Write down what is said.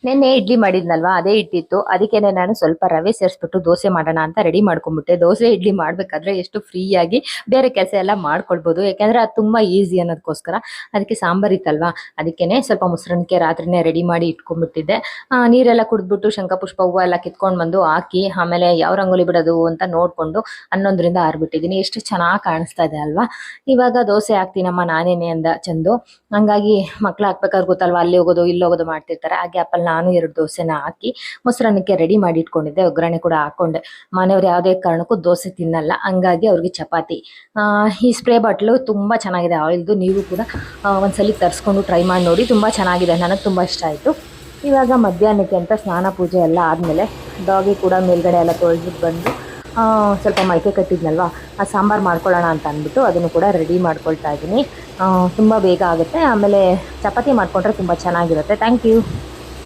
ನೆನ್ನೆ ಇಡ್ಲಿ ಮಾಡಿದ್ನಲ್ವಾ ಅದೇ ಹಿಟ್ಟಿತ್ತು. ಅದಕ್ಕೇನೆ ನಾನು ಸ್ವಲ್ಪ ರವೆ ಸೇರಿಸ್ಬಿಟ್ಟು ದೋಸೆ ಮಾಡೋಣ ಅಂತ ರೆಡಿ ಮಾಡ್ಕೊಂಡ್ಬಿಟ್ಟೆ. ದೋಸೆ ಇಡ್ಲಿ ಮಾಡ್ಬೇಕಾದ್ರೆ ಎಷ್ಟು ಫ್ರೀಯಾಗಿ ಬೇರೆ ಕೆಲಸ ಎಲ್ಲ ಮಾಡ್ಕೊಳ್ಬೋದು, ಯಾಕಂದ್ರೆ ಅದು ತುಂಬಾ ಈಸಿ ಅನ್ನೋದಕ್ಕೋಸ್ಕರ. ಅದಕ್ಕೆ ಸಾಂಬಾರ್ ಇತ್ತಲ್ವಾ, ಅದಕ್ಕೇನೆ ಸ್ವಲ್ಪ ಮೊಸರನ್ನಕ್ಕೆ ರಾತ್ರಿನೇ ರೆಡಿ ಮಾಡಿ ಇಟ್ಕೊಂಡ್ಬಿಟ್ಟಿದ್ದೆ. ನೀರೆಲ್ಲ ಕುಡಿದ್ಬಿಟ್ಟು ಶಂಖಪುಷ್ಪ ಹೂವು ಎಲ್ಲ ಕಿತ್ಕೊಂಡು ಬಂದು ಹಾಕಿ, ಆಮೇಲೆ ಯಾವ ರಂಗೋಲಿ ಬಿಡೋದು ಅಂತ ನೋಡ್ಕೊಂಡು 11ರಿಂದ 6 ಬಿಟ್ಟಿದ್ದೀನಿ. ಎಷ್ಟು ಚೆನ್ನಾಗಿ ಕಾಣಿಸ್ತಾ ಇದೆ ಅಲ್ವಾ. ಇವಾಗ ದೋಸೆ ಹಾಕ್ತೀನಮ್ಮ ನಾನೇನೆ ಅಂದ ಚಂದು. ಹಂಗಾಗಿ ಮಕ್ಳು ಹಾಕ್ಬೇಕಾದ್ರೆ ಗೊತ್ತಲ್ವಾ, ಅಲ್ಲಿ ಹೋಗೋದು ಇಲ್ಲಿ ಹೋಗೋದು ಮಾಡ್ತಿರ್ತಾರೆ. ಆ ಗ್ಯಾಪಲ್ಲಿ ನಾನು 2 ದೋಸೆನ ಹಾಕಿ ಮೊಸರನ್ನಕ್ಕೆ ರೆಡಿ ಮಾಡಿ ಇಟ್ಕೊಂಡಿದ್ದೆ. ಒಗ್ಗರಣೆ ಕೂಡ ಹಾಕೊಂಡೆ. ಮನೆಯವ್ರು ಯಾವುದೇ ಕಾರಣಕ್ಕೂ ದೋಸೆ ತಿನ್ನಲ್ಲ, ಹಂಗಾಗಿ ಅವ್ರಿಗೆ ಚಪಾತಿ. ಈ ಸ್ಪ್ರೇ ಬಾಟ್ಲು ತುಂಬ ಚೆನ್ನಾಗಿದೆ ಆಯಿಲ್ದು. ನೀವು ಕೂಡ ಒಂದ್ಸಲಿ ತರಿಸ್ಕೊಂಡು ಟ್ರೈ ಮಾಡಿ ನೋಡಿ, ತುಂಬ ಚೆನ್ನಾಗಿದೆ. ನನಗೆ ತುಂಬ ಇಷ್ಟ ಆಯಿತು. ಇವಾಗ ಮಧ್ಯಾಹ್ನಕ್ಕೆ ಅಂತ ಸ್ನಾನ ಪೂಜೆ ಎಲ್ಲ ಆದಮೇಲೆ ಡಾಗಿ ಕೂಡ ಮೇಲ್ಗಡೆ ಎಲ್ಲ ತೊಳೆದ್ಬಿಟ್ಟು ಬಂದು ಸ್ವಲ್ಪ ಮೈಕೆ ಕಟ್ಟಿದ್ನಲ್ವ, ಆ ಸಾಂಬಾರು ಮಾಡ್ಕೊಳ್ಳೋಣ ಅಂತ ಅಂದ್ಬಿಟ್ಟು ಅದನ್ನು ಕೂಡ ರೆಡಿ ಮಾಡ್ಕೊಳ್ತಾ ಇದ್ದೀನಿ. ತುಂಬ ಬೇಗ ಆಗುತ್ತೆ. ಆಮೇಲೆ ಚಪಾತಿ ಮಾಡಿಕೊಂಡ್ರೆ ತುಂಬ ಚೆನ್ನಾಗಿರುತ್ತೆ. Thank you.